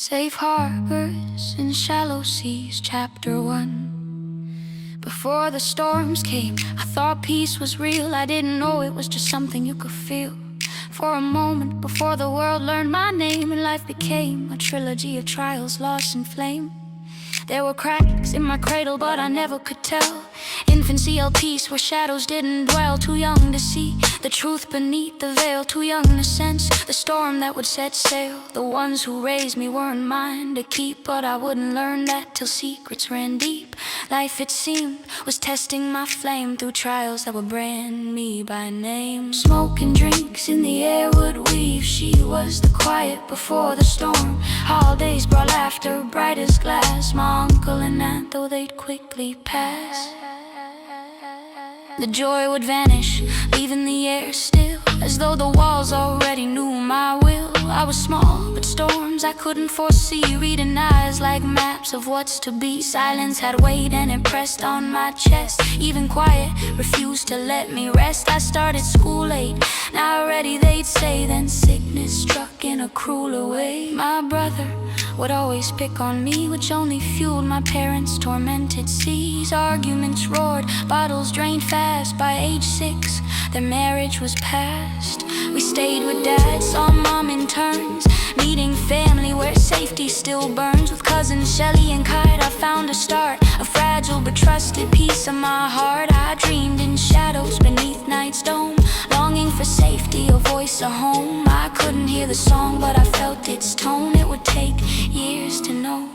Safe harbors in shallow seas, chapter 1. Before the storms came, I thought peace was real. I didn't know it was just something you could feel. For a moment, before the world learned my name, and life became a trilogy of trials lost in flame. There were cracks in my cradle, but I never could tell. Infancy held peace where shadows didn't dwell. Too young to see the truth beneath the veil, too young to sense the storm that would set sail. The ones who raised me weren't mine to keep, but I wouldn't learn that till secrets ran deep. Life, it seemed, was testing my flame through trials that would brand me by name. Smoke and drinks in the air would weave. She was the quiet before the storm. Holidays brought laughter, bright as glass. My uncle and aunt, though they'd quickly pass, the joy would vanish, leaving the air still, as though the walls already knew my will. I was small, but storms I couldn't foresee, reading eyes like maps of what's to be. Silence had weight and it pressed on my chest. Even quiet refused to let me rest. I started school late, not ready they'd say. Then sickness struck in a crueler way. My brother would always pick on me, which only fueled my parents' tormented seas. Arguments roared, bottles drained fast. By age 6, their marriage was past. We stayed with dad, saw mom in turns, meeting family where safety still burns. With cousins Shelly and Kite, I found a start, a fragile but trusted piece of my heart. I dreamed in shadows beneath night's dome, longing for safety, a voice, a home. I couldn't hear the song, but I felt its tone. It would take years to know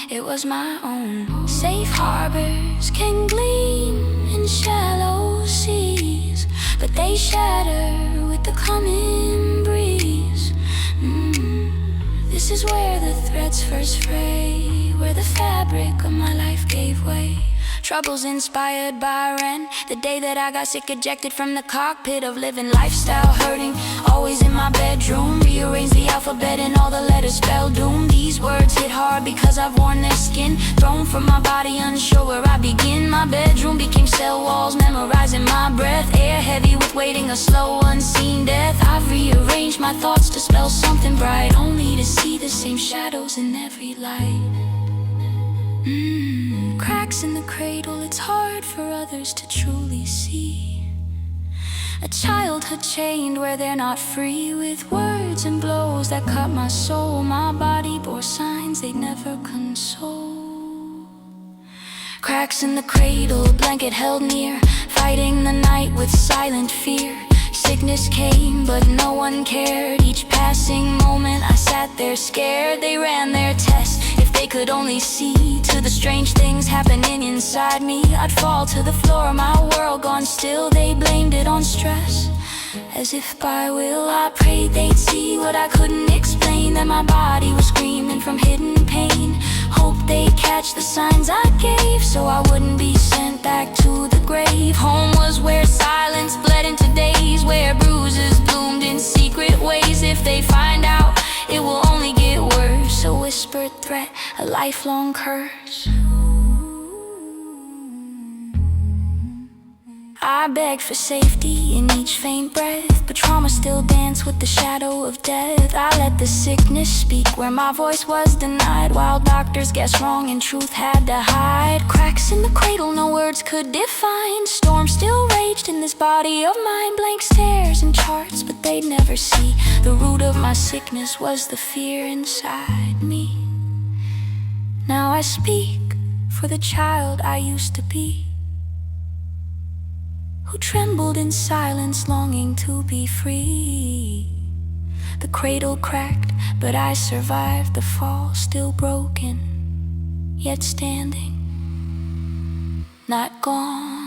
it was my own. Safe harbors can gleam in shallow seas, but they shatter with the coming breeze. This is where the threads first fray, where the fabric of my life gave way. Troubles inspired by Ren, the day that I got sick, ejected from the cockpit of living. Lifestyle hurting, always in my bedroom. Rearrange the alphabet and all the letters spell doom. These words hit hard because I've worn their skin, thrown from my body, unsure where I begin. My bedroom became cell walls, memorizing my breath. Air heavy with waiting, a slow unseen death. I've rearranged my thoughts to spell something bright, only to see the same shadows in every light. Cracks in the cradle, it's hard for others to truly see. A childhood chained where they're not free, with words and blows that cut my soul. My body bore signs they'd never console. Cracks in the cradle, blanket held near, fighting the night with silent fear. Sickness came, but no one cared. Each passing moment I sat there scared. They ran their tests. If they could only see to the strange things happening inside me, I'd fall to the floor, my world gone still. They blamed it on stress, as if by will. I prayed they'd see what I couldn't explain, that my body was screaming from hidden pain. Hoped they'd catch the signs I gave, so I wouldn't be sent back to the grave. Home was where silence bled into days, where bruises bloomed in secret ways. If they find out, it will only get worse. A whispered threat, a lifelong curse. I begged for safety in each faint breath, but trauma still danced with the shadow of death. I let the sickness speak where my voice was denied, while doctors guessed wrong and truth had to hide. Cracks in the cradle no words could define. Storm still raged in this body of mine. Blank stares and charts, but they'd never see the root of my sickness was the fear inside me. Now I speak for the child I used to be, who trembled in silence, longing to be free. The cradle cracked, but I survived the fall, still broken, yet standing, not gone.